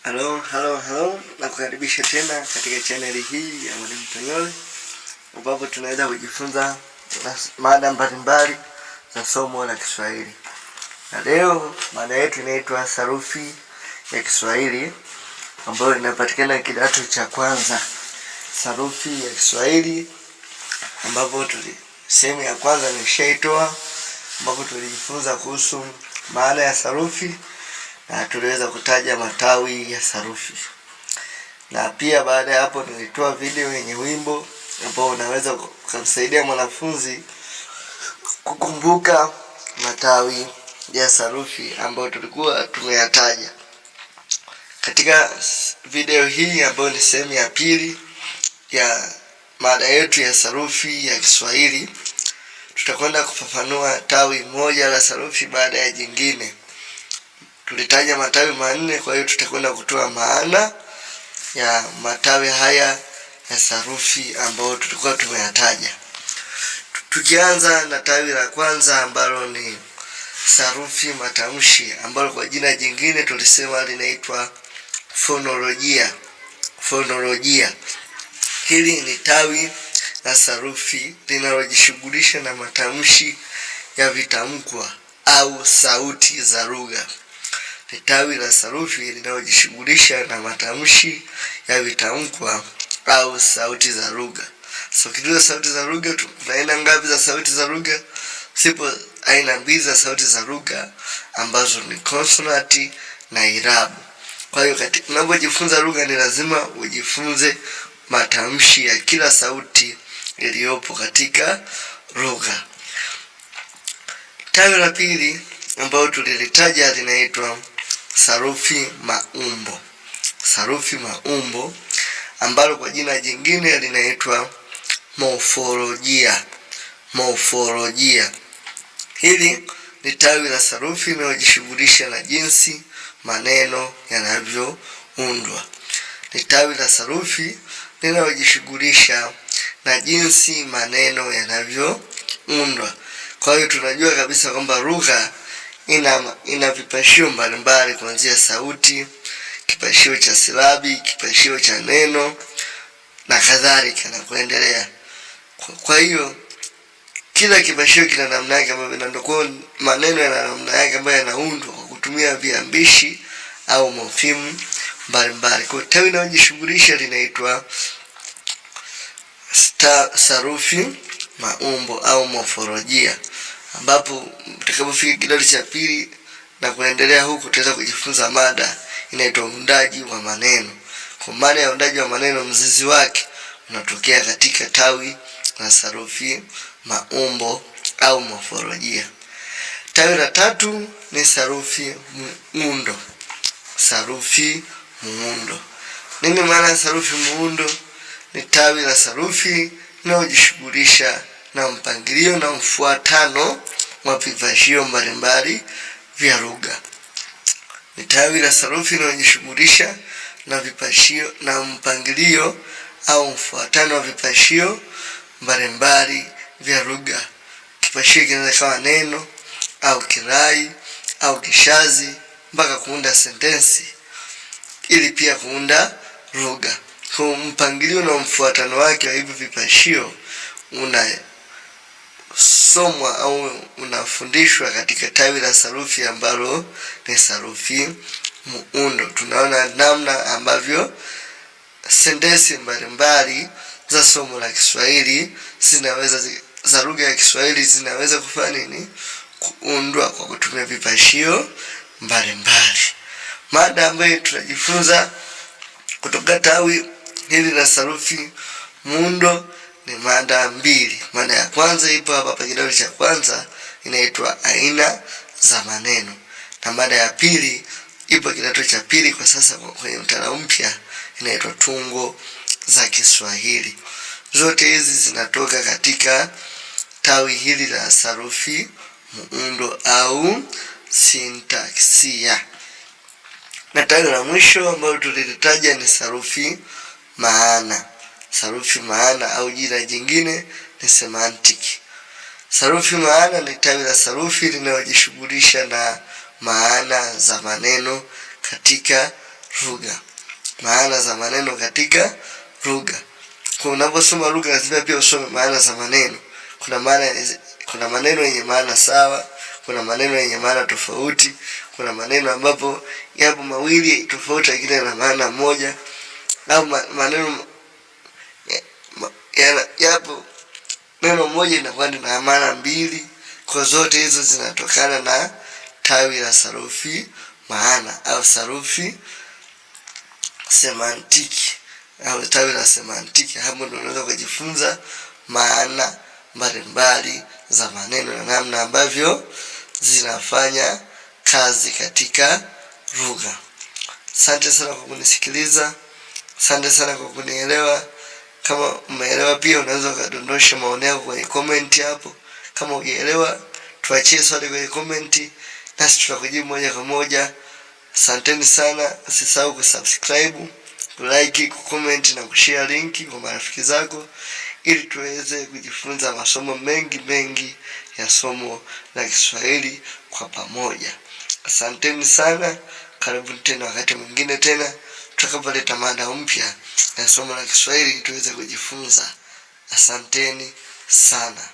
Hello, nakukaribisha tena katika chaneli hii ya Mwalimu Tonyole, ambapo tunaweza kujifunza mada mbalimbali za somo la Kiswahili. Na leo mada yetu inaitwa sarufi ya Kiswahili, ambayo inapatikana kidato cha kwanza. Sarufi ya Kiswahili, ambapo sehemu ya kwanza nimeshaitoa, ambapo tulijifunza kuhusu maana ya sarufi na tuliweza kutaja matawi ya sarufi. Na pia baada ya hapo nilitoa video yenye wimbo ambao unaweza kumsaidia mwanafunzi kukumbuka matawi ya sarufi ambayo tulikuwa tumeyataja. Katika video hii ambayo ni sehemu ya pili ya mada yetu ya sarufi ya Kiswahili, tutakwenda kufafanua tawi moja la sarufi baada ya jingine. Tulitaja matawi manne, kwa hiyo tutakwenda kutoa maana ya matawi haya ya sarufi ambayo tulikuwa tumeyataja. Tukianza na tawi la kwanza ambalo ni sarufi matamshi, ambalo kwa jina jingine tulisema linaitwa fonolojia. Hili ni tawi la sarufi linalojishughulisha na matamshi ya vitamkwa au sauti za lugha. Ni tawi la sarufi linalojishughulisha na matamshi ya vitamkwa au sauti za lugha. Kitu sauti za lugha, tuna aina ngapi za sauti za lugha? Sipo aina mbili za sauti za lugha ambazo ni konsonanti na irabu. Kwa hiyo unapojifunza lugha ni lazima ujifunze matamshi ya kila sauti iliyopo katika lugha. Tawi la pili ambalo tulilitaja linaitwa sarufi maumbo. Sarufi maumbo ambalo kwa jina jingine linaitwa morfolojia. Hili ni tawi la sarufi linalojishughulisha na jinsi maneno yanavyoundwa. Ni tawi la sarufi linalojishughulisha na jinsi maneno yanavyoundwa. Kwa hiyo tunajua kabisa kwamba lugha ina vipashio mbalimbali, kuanzia sauti, kipashio cha silabi, kipashio cha neno na kadhalika na kuendelea. Kwa hiyo kila kipashio kina namna yake, ambayo ndio maneno yana namna yake ambayo yanaundwa kwa kutumia viambishi au mofimu mbalimbali. Kwa tawi linalojishughulisha linaitwa sarufi maumbo au morfolojia, ambapo tutakapofika kidato cha pili na kuendelea huku tutaweza kujifunza mada inaitwa uundaji wa maneno. Kwa maana ya uundaji wa maneno, mzizi wake unatokea katika tawi la sarufi maumbo au morfolojia. Tawi la tatu ni sarufi muundo. Sarufi muundo. Nini maana ya sarufi muundo? Ni tawi la sarufi linalojishughulisha na mpangilio na mfuatano wa vipashio mbalimbali vya lugha. Ni tawi la sarufi linalojishughulisha na vipashio na mpangilio au mfuatano wa vipashio mbalimbali vya lugha. Kipashio kinaweza kuwa neno au kirai au kishazi mpaka kuunda sentensi, ili pia kuunda lugha. Kwa mpangilio na mfuatano wake wa hivi vipashio unasomwa au unafundishwa katika tawi la sarufi ambalo ni sarufi muundo. Tunaona namna ambavyo sentensi mbalimbali za somo la Kiswahili za lugha ya Kiswahili zinaweza kufanya nini? Kuundwa kwa kutumia vipashio mbalimbali. Mada ambayo tunajifunza kutoka tawi hili la sarufi muundo ni mada mbili. Mada ya kwanza ipo hapa kidato cha kwanza, inaitwa aina za maneno, na mada ya pili ipo kidato cha pili kwa sasa kwenye mtaala mpya, inaitwa tungo za Kiswahili. Zote hizi zinatoka katika tawi hili la sarufi muundo au sintaksia. Na tawi la mwisho ambalo tulilitaja ni sarufi maana. Sarufi maana au jina jingine ni semantic. Sarufi maana ni tawi la sarufi linalojishughulisha na maana za maneno katika lugha. Maana za maneno katika lugha. Kwa unaposoma lugha lazima pia usome maana za maneno. Kuna maneno yenye maana sawa, kuna maneno yenye maana tofauti, kuna maneno ambapo yapo mawili tofauti lakini yana maana moja, au maneno yapo neno moja inakuwa na maana mbili. Kwa zote hizo zinatokana na tawi la sarufi maana au sarufi semantiki au tawi la semantiki. Hapo ndio unaweza kujifunza maana mbalimbali za maneno na namna ambavyo zinafanya kazi katika lugha. Asante sana kwa kunisikiliza. Asante sana kwa kunielewa. Kama umeelewa pia unaweza kudondosha maoni yako kwenye comment hapo. Kama hujaelewa tuachie swali kwenye comment nasi tutakujibu moja kwa moja. Asanteni sana. Usisahau kusubscribe, kulike, kucomment na kushare linki kwa marafiki zako ili tuweze kujifunza masomo mengi ya somo la Kiswahili kwa pamoja. Asanteni sana. Karibu tena wakati mwingine tena tutakapoleta mada mpya ya somo la Kiswahili tuweze kujifunza. Asanteni sana.